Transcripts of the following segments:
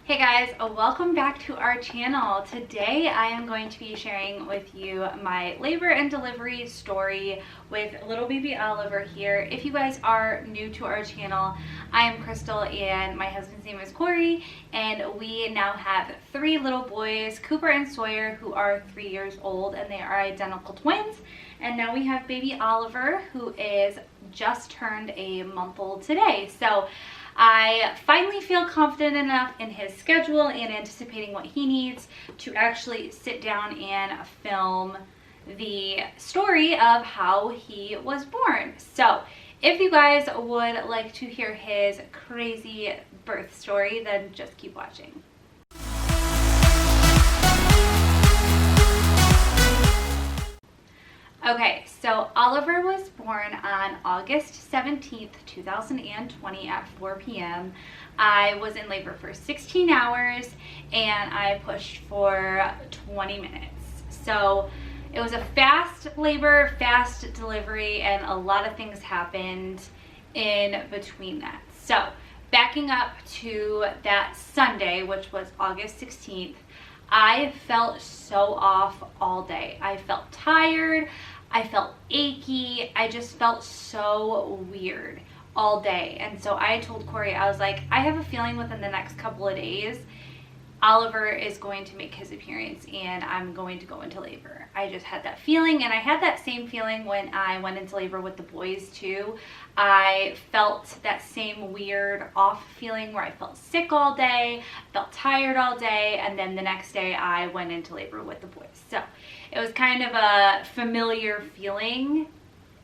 Hey guys, welcome back to our channel. Today I am going to be sharing with you my labor and delivery story with little baby Oliver here. If you guys are new to our channel, I am Crystal and my husband's name is Cory, and we now have 3 little boys, Cooper and Sawyer, who are 3 years old, and they are identical twins. And now we have baby Oliver, who is just turned a month old today. So I finally feel confident enough in his schedule and anticipating what he needs to actually sit down and film the story of how he was born. So if you guys would like to hear his crazy birth story, then just keep watching. Okay, so Oliver was born on August 17th, 2020 at 4 p.m. I was in labor for 16 hours and I pushed for 20 minutes. So it was a fast labor, fast delivery, and a lot of things happened in between that. So backing up to that Sunday, which was August 16th, I felt so off all day. I felt tired. I felt achy. I just felt so weird all day. And so I told Cory, I was like, I have a feeling within the next couple of days, Oliver is going to make his appearance and I'm going to go into labor. I just had that feeling, and I had that same feeling when I went into labor with the boys too. I felt that same weird off feeling where I felt sick all day, felt tired all day, and then the next day I went into labor with the boys. So it was kind of a familiar feeling,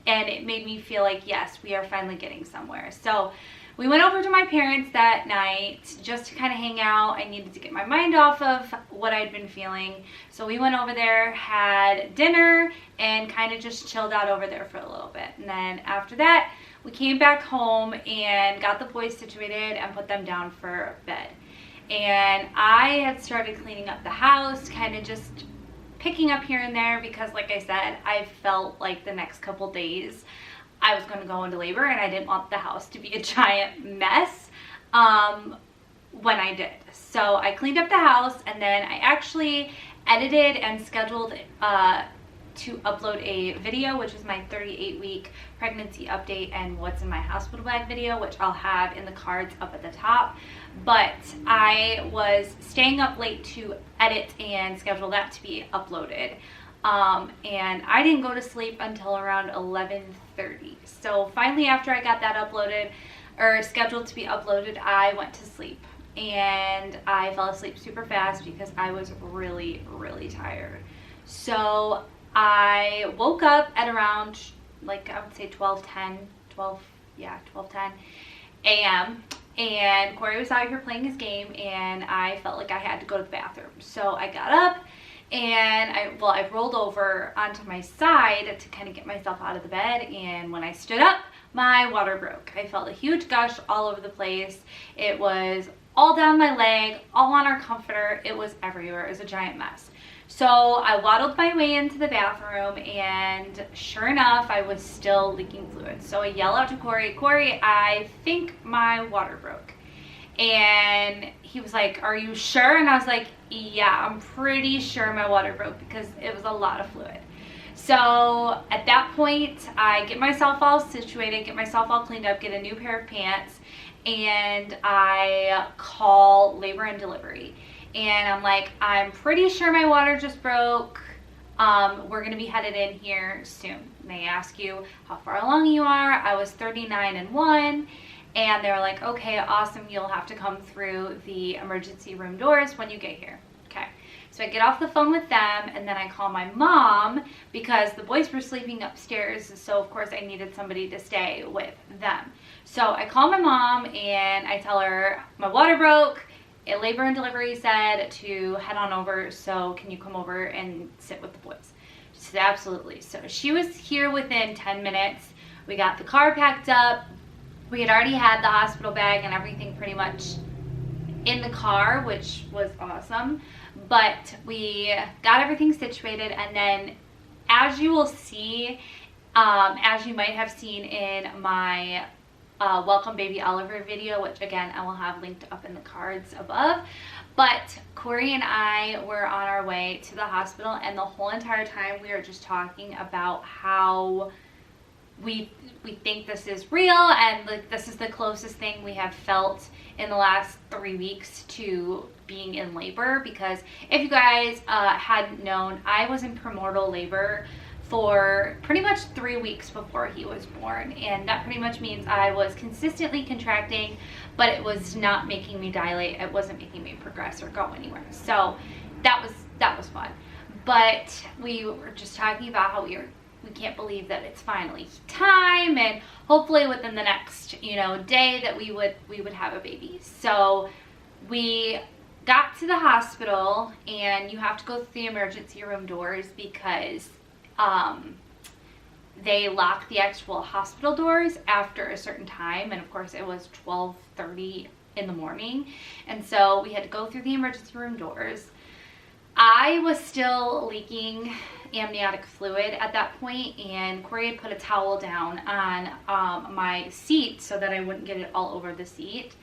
and it made me feel like, yes, we are finally getting somewhere. So we went over to my parents that night just to kind of hang out. I needed to get my mind off of what I'd been feeling. So we went over there, had dinner, and kind of just chilled out over there for a little bit. And then after that, we came back home and got the boys situated and put them down for bed. And I had started cleaning up the house, kind of just picking up here and there, because like I said, I felt like the next couple days I was going to go into labor and I didn't want the house to be a giant mess when I did. So I cleaned up the house, and then I actually edited and scheduled to upload a video, which is my 38-week pregnancy update and what's in my hospital bag video, which I'll have in the cards up at the top. But I was staying up late to edit and schedule that to be uploaded. And I didn't go to sleep until around 11:30. So finally, after I got that uploaded or scheduled to be uploaded, I went to sleep, and I fell asleep super fast because I was really, really tired. So I woke up at around, like, I would say 12:10 a.m. and Cory was out here playing his game, and I felt like I had to go to the bathroom. So I got up and I rolled over onto my side to kind of get myself out of the bed, and when I stood up, my water broke. I felt a huge gush all over the place. It was all down my leg, all on our comforter. It was everywhere. It was a giant mess. So I waddled my way into the bathroom, and sure enough, I was still leaking fluid. So I yell out to Cory, "Cory, I think my water broke." And he was like, "Are you sure?" And I was like, "Yeah, I'm pretty sure my water broke," because it was a lot of fluid. So at that point, I get myself all situated, get myself all cleaned up, get a new pair of pants, and I call labor and delivery. And I'm like, "I'm pretty sure my water just broke. We're going to be headed in here soon." And they ask you how far along you are. I was 39 and 1. And they were like, "Okay, awesome. You'll have to come through the emergency room doors when you get here." Okay. So I get off the phone with them, and then I call my mom because the boys were sleeping upstairs. So of course I needed somebody to stay with them. So I call my mom and I tell her my water broke. Labor and delivery said to head on over. So can you come over and sit with the boys? She said, "Absolutely." So she was here within 10 minutes. We got the car packed up. We had already had the hospital bag and everything pretty much in the car, which was awesome. But we got everything situated, and then as you will see, as you might have seen in my welcome baby Oliver video, which again I will have linked up in the cards above. But Cory and I were on our way to the hospital, and the whole entire time we were just talking about how we think this is real, and like this is the closest thing we have felt in the last 3 weeks to being in labor. Because if you guys hadn't known, I was in premortal labor for pretty much 3 weeks before he was born, and that pretty much means I was consistently contracting, but it was not making me dilate, it wasn't making me progress or go anywhere. So that was fun. But we were just talking about how we can't believe that it's finally time, and hopefully within the next, you know, day that we would have a baby. So we got to the hospital, and you have to go through the emergency room doors because they lock the actual hospital doors after a certain time, and of course it was 12:30 in the morning, and so we had to go through the emergency room doors. I was still leaking amniotic fluid at that point, and Cory had put a towel down on my seat so that I wouldn't get it all over the seat.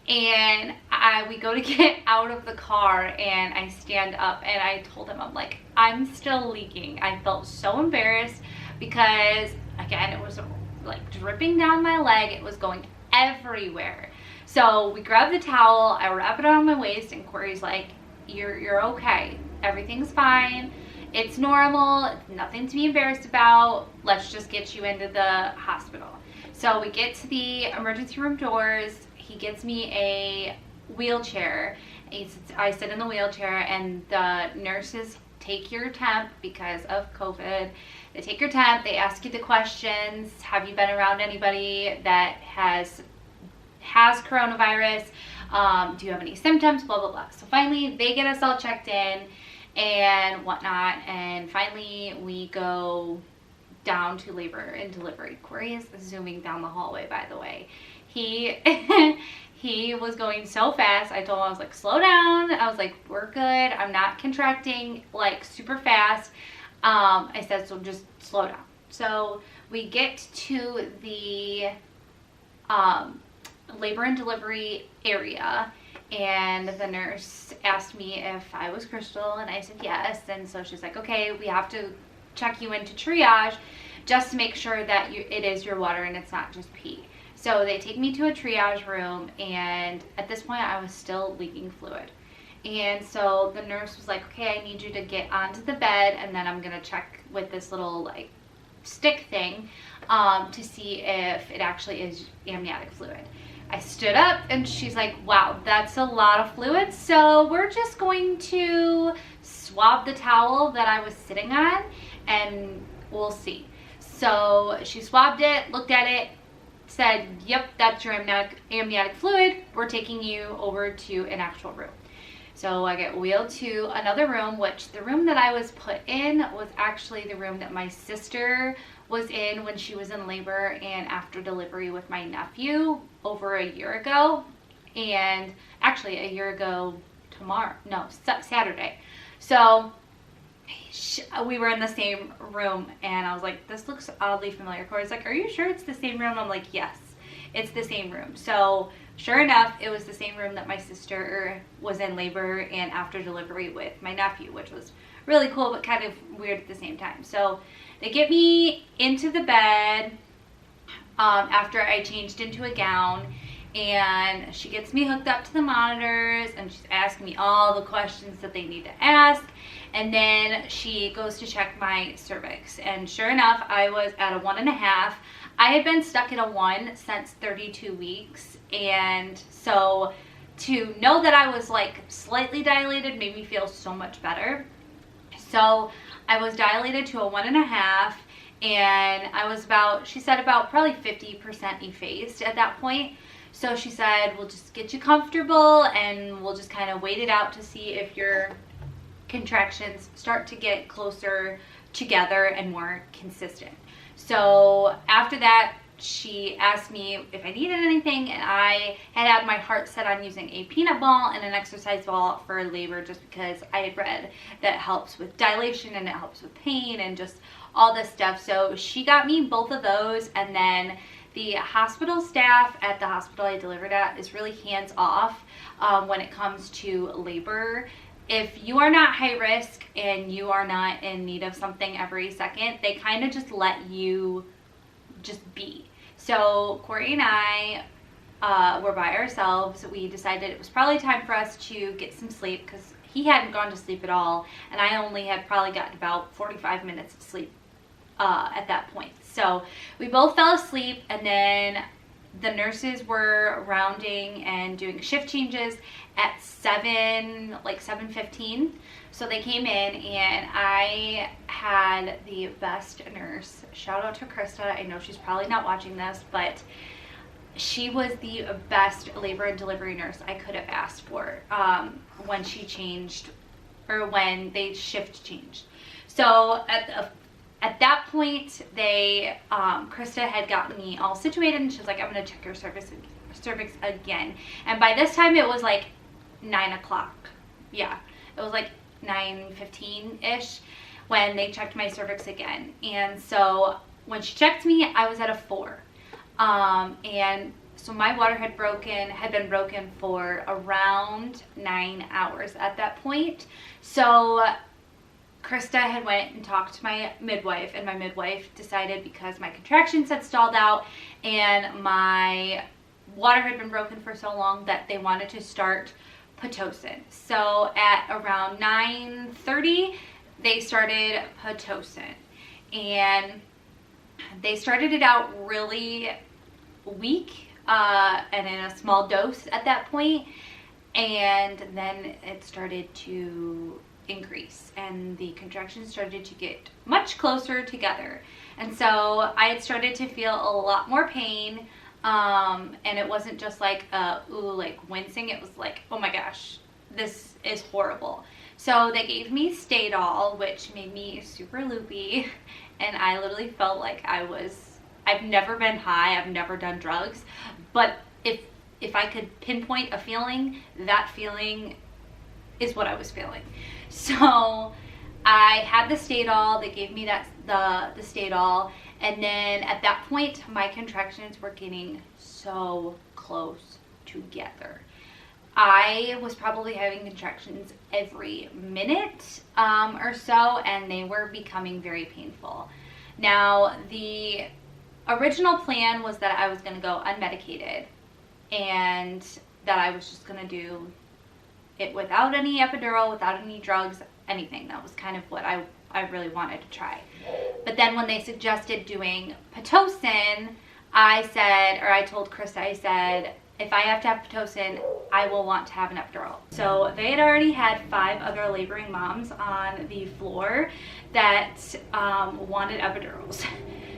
And we go to get out of the car, and I stand up, and I told him, I'm like, I'm still leaking. I felt so embarrassed because, again, it was like dripping down my leg. It was going everywhere. So we grab the towel, I wrap it around my waist, and Cory's like, you're okay. Everything's fine. It's normal. It's nothing to be embarrassed about. Let's just get you into the hospital. So we get to the emergency room doors. He gets me a wheelchair. I sit in the wheelchair, and the nurses take your temp because of COVID. They take your temp. They ask you the questions. Have you been around anybody that has coronavirus? Do you have any symptoms? Blah, blah, blah. So finally, they get us all checked in and whatnot. And finally, we go down to labor and delivery. Cory is zooming down the hallway, by the way. He was going so fast. I told him, I was like, slow down. I was like, we're good. I'm not contracting like super fast. I said, so just slow down. So we get to the labor and delivery area, and the nurse asked me if I was Crystal, and I said yes. And so she's like, okay, we have to check you into triage just to make sure that it is your water and it's not just pee. So they take me to a triage room, and at this point I was still leaking fluid. And so the nurse was like, okay, I need you to get onto the bed, and then I'm gonna check with this little like stick thing to see if it actually is amniotic fluid. I stood up, and she's like, wow, that's a lot of fluid, so we're just going to swab the towel that I was sitting on, and we'll see. So she swabbed it, looked at it, said, yep, that's your amniotic fluid. We're taking you over to an actual room. So I get wheeled to another room, which the room that I was put in was actually the room that my sister was in when she was in labor and after delivery with my nephew over a year ago. And actually a year ago Saturday. So we were in the same room, and I was like, this looks oddly familiar. Cory's like, are you sure it's the same room? I'm like, yes, it's the same room. So sure enough, it was the same room that my sister was in labor and after delivery with my nephew, which was really cool but kind of weird at the same time. So they get me into the bed after I changed into a gown, and she gets me hooked up to the monitors, and she's asking me all the questions that they need to ask. And then she goes to check my cervix, and sure enough, I was at a 1.5. I had been stuck at a 1 since 32 weeks, and so to know that I was like slightly dilated made me feel so much better. So I was dilated to a 1.5, and I was she said about probably 50% effaced at that point. So she said, we'll just get you comfortable, and we'll just kind of wait it out to see if your contractions start to get closer together and more consistent. So after that, she asked me if I needed anything, and I had my heart set on using a peanut ball and an exercise ball for labor, just because I had read that it helps with dilation and it helps with pain and just all this stuff. So she got me both of those, and then The hospital staff at the hospital I delivered at is really hands off when it comes to labor. If you are not high risk and you are not in need of something every second, they kind of just let you just be. So Cory and I were by ourselves. We decided it was probably time for us to get some sleep because he hadn't gone to sleep at all, and I only had probably gotten about 45 minutes of sleep at that point. So we both fell asleep, and then the nurses were rounding and doing shift changes at 7:15. So they came in, and I had the best nurse. Shout out to Krista. I know she's probably not watching this, but she was the best labor and delivery nurse I could have asked for when she changed, or when they shift changed. So at that point, they Krista had gotten me all situated, and she was like, I'm going to check your cervix again. And by this time, it was like 9 o'clock. Yeah, it was like 9:15-ish when they checked my cervix again. And so when she checked me, I was at a 4. And so my water had been broken for around 9 hours at that point. So Krista had went and talked to my midwife, and my midwife decided, because my contractions had stalled out and my water had been broken for so long, that they wanted to start Pitocin. So at around 9:30, they started Pitocin, and they started it out really weak and in a small dose at that point, and then it started to increase and the contractions started to get much closer together. And so I had started to feel a lot more pain, and it wasn't just like like wincing. It was like, oh my gosh, this is horrible. So they gave me Stadol, which made me super loopy, and I literally felt like I've never been high, I've never done drugs, but if I could pinpoint a feeling, that feeling is what I was feeling. So I had the Stadol. They gave me the Stadol, and then at that point, my contractions were getting so close together. I was probably having contractions every minute or so, and they were becoming very painful. Now, the original plan was that I was going to go unmedicated, and that I was just going to do it without any epidural, without any drugs, anything. That was kind of what I really wanted to try. But then when they suggested doing Pitocin, I told Krista, I said, if I have to have Pitocin, I will want to have an epidural. So they had already had 5 other laboring moms on the floor that wanted epidurals.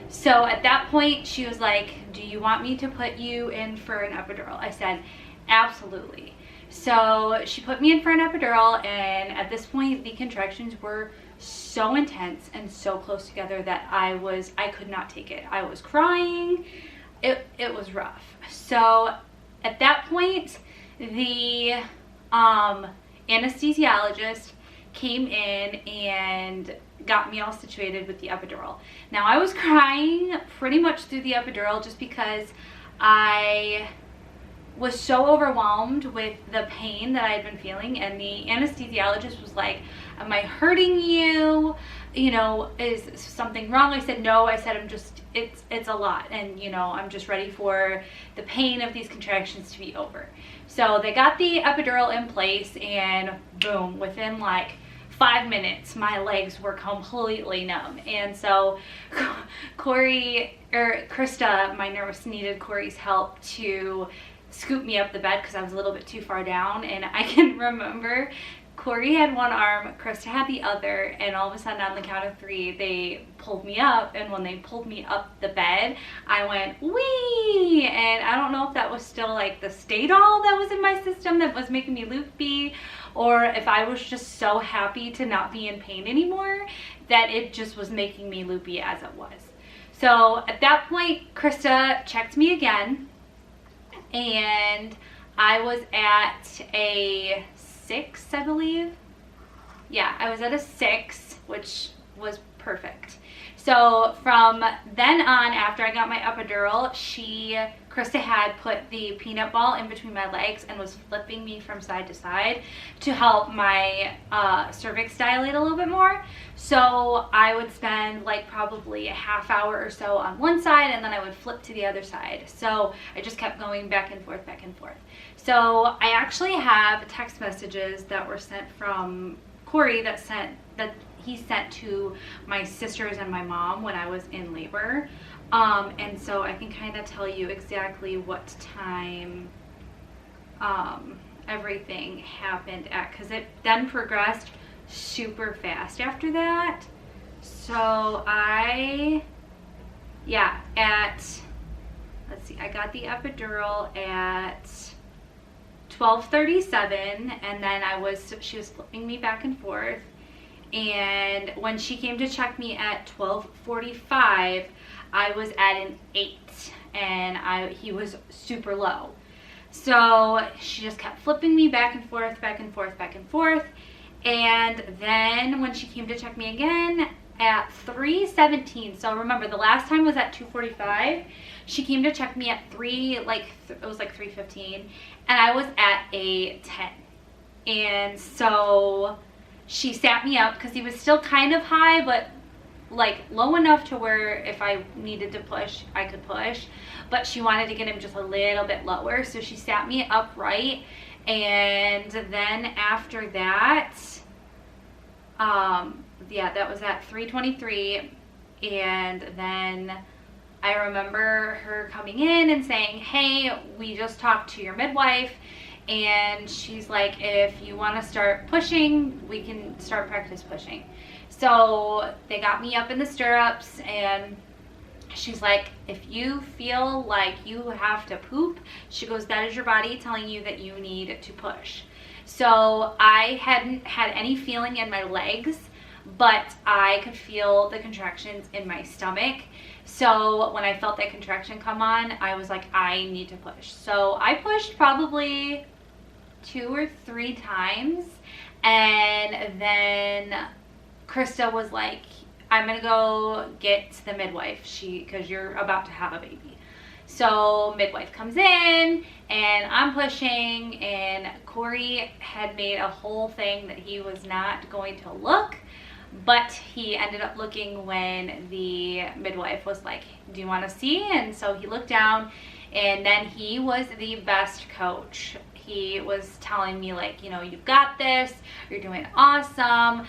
So at that point, she was like, do you want me to put you in for an epidural? I said, absolutely. So she put me in for an epidural, and at this point, the contractions were so intense and so close together that I could not take it. I was crying. It was rough. So at that point, the anesthesiologist came in and got me all situated with the epidural. Now, I was crying pretty much through the epidural just because I was so overwhelmed with the pain that I had been feeling, and the anesthesiologist was like, am I hurting you? You know, is something wrong? I said, no. I said, it's a lot, and you know, I'm just ready for the pain of these contractions to be over. So they got the epidural in place, and boom, within like 5 minutes, my legs were completely numb. And so Krista, my nurse, needed Cory's help to scoop me up the bed because I was a little bit too far down. And I can remember Cory had one arm, Krista had the other, and all of a sudden on the count of 3, they pulled me up, and when they pulled me up the bed, I went, wee! And I don't know if that was still like the Stadol that was in my system that was making me loopy, or if I was just so happy to not be in pain anymore that it just was making me loopy as it was. So at that point, Krista checked me again, and I was at a 6, I believe. Yeah, I was at a 6, which was perfect. So So from then on, after I got my epidural, Krista had put the peanut ball in between my legs and was flipping me from side to side to help my cervix dilate a little bit more. So I would spend like probably a half hour or so on one side, and then I would flip to the other side. So I just kept going back and forth, back and forth. So I actually have text messages that were sent from Cory that he sent to my sisters and my mom when I was in labor. And so I can kind of tell you exactly what time everything happened at, because it then progressed super fast after that. So I got the epidural at 12:37, and then she was flipping me back and forth. And when she came to check me at 12:45, I was at an 8, and he was super low. So she just kept flipping me back and forth, back and forth, back and forth. And then when she came to check me again at 3:17, so remember the last time was at 2:45, she came to check me at it was like 3:15, and I was at a 10. And so she sat me up because he was still kind of high, but like low enough to where if I needed to push, I could push. But she wanted to get him just a little bit lower, so she sat me upright. And then after that, that was at 3:23. And then I remember her coming in and saying, hey, we just talked to your midwife, and she's like, if you want to start pushing, we can start practice pushing. So they got me up in the stirrups, and she's like, if you feel like you have to poop, she goes, that is your body telling you that you need to push. So I hadn't had any feeling in my legs, but I could feel the contractions in my stomach. So when I felt that contraction come on, I was like, I need to push. So I pushed probably 2 or 3 times, and then Krista was like, I'm gonna go get the midwife, because you're about to have a baby. So midwife comes in, and I'm pushing, and Cory had made a whole thing that he was not going to look, but he ended up looking when the midwife was like, do you want to see? And so he looked down, and then he was the best coach. He was telling me like, you've got this, you're doing awesome.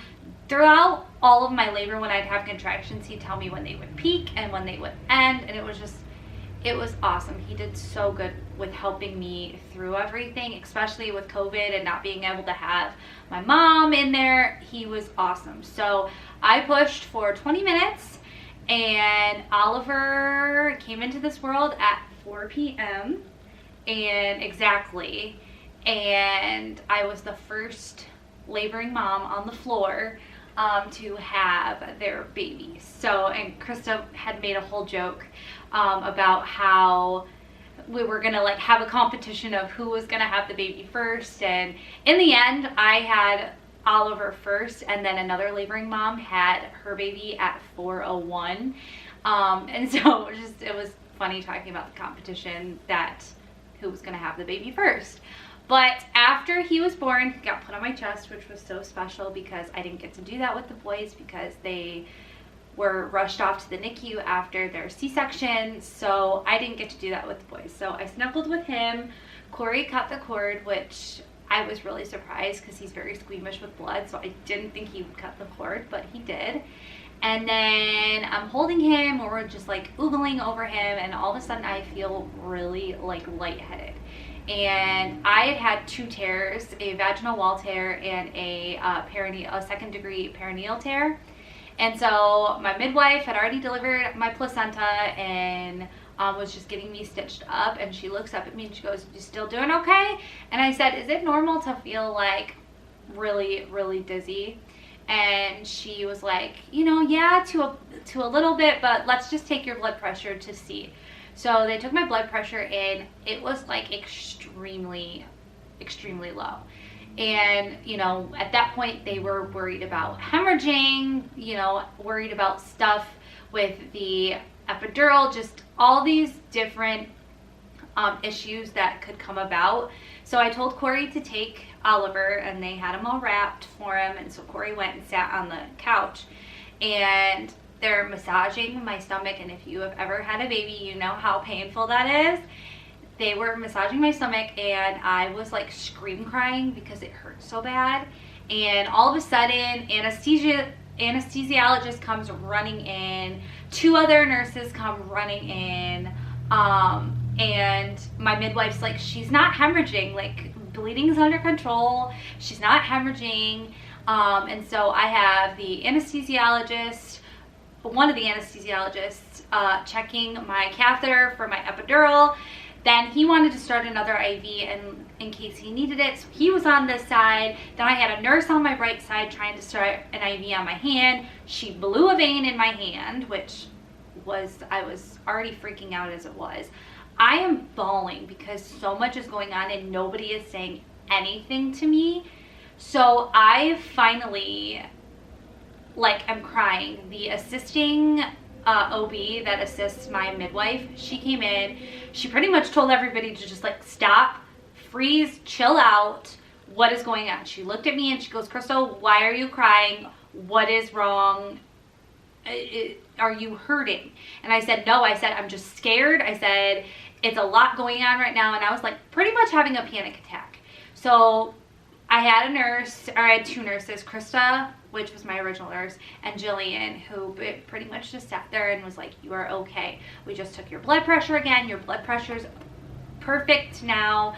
Throughout all of my labor, when I'd have contractions, he'd tell me when they would peak and when they would end, and it was awesome. He did so good with helping me through everything, especially with COVID and not being able to have my mom in there. He was awesome. So I pushed for 20 minutes, and Oliver came into this world at 4 p.m. and I was the first laboring mom on the floor to have their baby. So, and Krista had made a whole joke about how we were gonna like have a competition of who was gonna have the baby first, and in the end I had Oliver first, and then another laboring mom had her baby at 4:01. And so it was funny talking about the competition, that who was gonna have the baby first. But after he was born, he got put on my chest, which was so special because I didn't get to do that with the boys because they were rushed off to the NICU after their C-section. So I didn't get to do that with the boys. So I snuggled with him. Cory cut the cord, which I was really surprised because he's very squeamish with blood. So I didn't think he would cut the cord, but he did. And then I'm holding him, or we're just like oogling over him, and all of a sudden I feel really like lightheaded. And I had 2 tears, a vaginal wall tear and a second degree perineal tear. And so my midwife had already delivered my placenta and was just getting me stitched up. And she looks up at me and she goes, "You still doing okay?" And I said, "Is it normal to feel like really, really dizzy?" And she was like, yeah, to a little bit, but let's just take your blood pressure to see. So they took my blood pressure, and it was like extremely, extremely low. And, at that point they were worried about hemorrhaging, worried about stuff with the epidural, just all these different issues that could come about. So I told Cory to take Oliver, and they had him all wrapped for him, and so Cory went and sat on the couch, and they're massaging my stomach, and if you have ever had a baby, you know how painful that is. They were massaging my stomach, and I was like scream crying because it hurt so bad. And all of a sudden, anesthesiologist comes running in, 2 other nurses come running in, and my midwife's like, she's not hemorrhaging, like bleeding's under control, she's not hemorrhaging. And so I have the anesthesiologist, one of the anesthesiologists, checking my catheter for my epidural. Then he wanted to start another IV in case he needed it, so he was on this side. Then I had a nurse on my right side trying to start an IV on my hand. She blew a vein in my hand, which I was already freaking out as it was. I am bawling because so much is going on and nobody is saying anything to me. So I finally, like, I'm crying. The assisting OB that assists my midwife, she came in. She pretty much told everybody to just like stop, freeze, chill out. What is going on? She looked at me and she goes, Crystal, why are you crying? What is wrong? Are you hurting? And I said, no. I said, I'm just scared. I said, it's a lot going on right now. And I was like pretty much having a panic attack. So I had a nurse, or I had 2 nurses, Krista, which was my original nurse, and Jillian, who pretty much just sat there and was like, you are okay. We just took your blood pressure again. Your blood pressure's perfect now.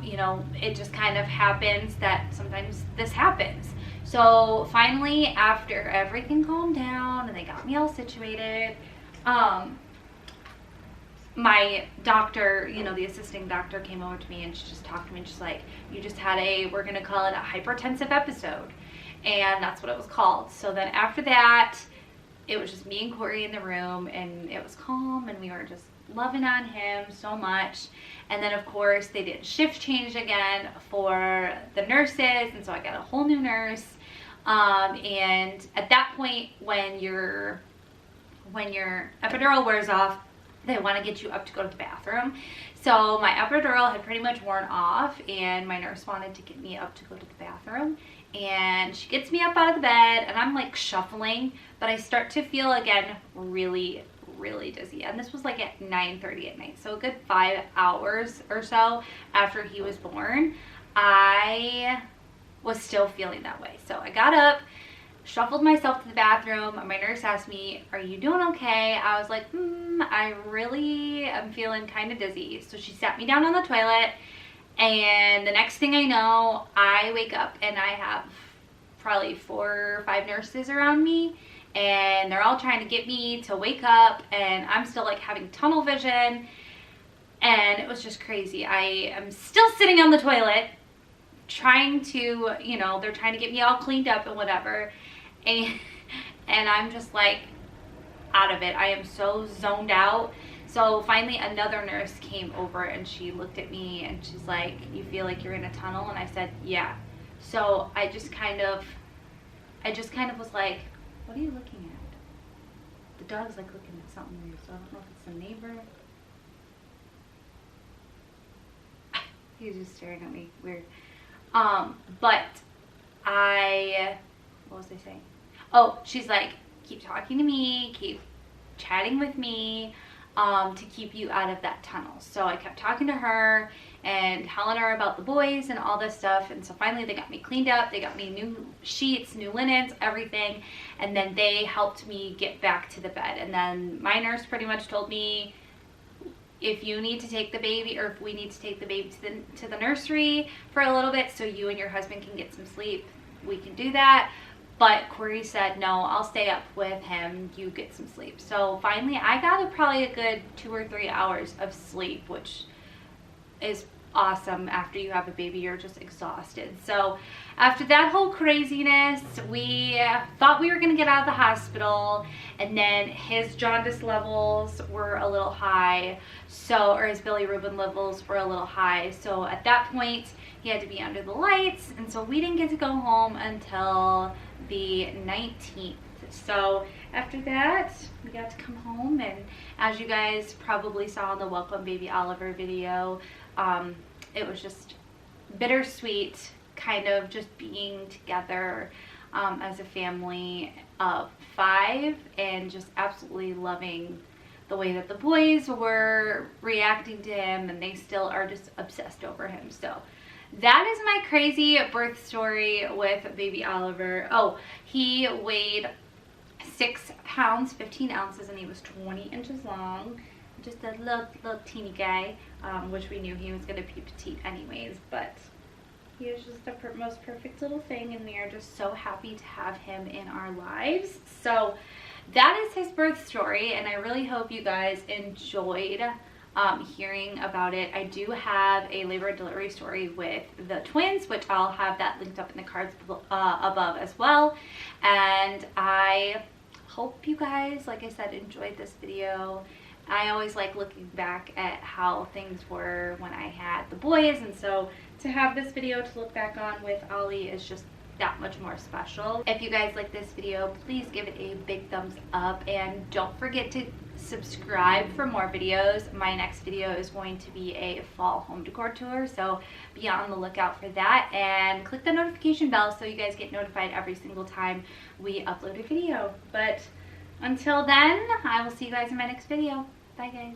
You know, it just kind of happens that sometimes this happens. So finally, after everything calmed down and they got me all situated, my doctor, you know, the assisting doctor came over to me and she just talked to me and she's like, you just had we're going to call it a hypertensive episode. And that's what it was called. So then after that, it was just me and Cory in the room, and it was calm, and we were just loving on him so much. And then of course they did shift change again for the nurses, and so I got a whole new nurse. And at that point, when your epidural wears off, they want to get you up to go to the bathroom. So my epidural had pretty much worn off, and my nurse wanted to get me up to go to the bathroom. And she gets me up out of the bed, and I'm like shuffling, but I start to feel again really, really dizzy. And this was like at 9:30 at night, so a good 5 hours or so after he was born. I was still feeling that way. So I got up, shuffled myself to the bathroom. My nurse asked me, are you doing okay? I was like, I really am feeling kind of dizzy. So she sat me down on the toilet, and the next thing I know, I wake up and I have probably 4 or 5 nurses around me, and they're all trying to get me to wake up, and I'm still like having tunnel vision, and it was just crazy. I am still sitting on the toilet trying to, you know, they're trying to get me all cleaned up and whatever, and I'm just like out of it. I am so zoned out. So finally another nurse came over and she looked at me and she's like, you feel like you're in a tunnel? And I said, yeah. So I just kind of was like, what are you looking at? The dog's like looking at something weird, so I don't know if it's the neighbor. He's just staring at me weird. But what was I saying? Oh, she's like, keep talking to me, keep chatting with me, to keep you out of that tunnel. So I kept talking to her and telling her about the boys and all this stuff. And so finally they got me cleaned up. They got me new sheets, new linens, everything. And then they helped me get back to the bed. And then my nurse pretty much told me, if you need to take the baby, or if we need to take the baby to the nursery for a little bit so you and your husband can get some sleep, we can do that. But Cory said, no, I'll stay up with him, you get some sleep. So finally I got probably a good 2 or 3 hours of sleep, which is awesome. After you have a baby, you're just exhausted. So after that whole craziness, we thought we were gonna get out of the hospital, and then his jaundice levels were a little high, or his bilirubin levels were a little high. So at that point he had to be under the lights, and so we didn't get to go home until the 19th. So after that, we got to come home, and as you guys probably saw in the Welcome Baby Oliver video, it was just bittersweet, kind of just being together as a family of 5, and just absolutely loving the way that the boys were reacting to him, and they still are just obsessed over him. So that is my crazy birth story with baby Oliver. Oh, he weighed 6 pounds 15 ounces, and he was 20 inches long. Just a little teeny guy, which we knew he was going to be petite anyways, but he is just the most perfect little thing, and we are just so happy to have him in our lives. So that is his birth story, and I really hope you guys enjoyed hearing about it. I do have a labor and delivery story with the twins, which I'll have that linked up in the cards above as well. And I hope you guys, like I said, enjoyed this video. I always like looking back at how things were when I had the boys, and so to have this video to look back on with Ollie is just that much more special. If you guys like this video, please give it a big thumbs up, and don't forget to subscribe for more videos. My next video is going to be a fall home decor tour, so be on the lookout for that, and click the notification bell so you guys get notified every single time we upload a video. But until then, I will see you guys in my next video. Bye guys.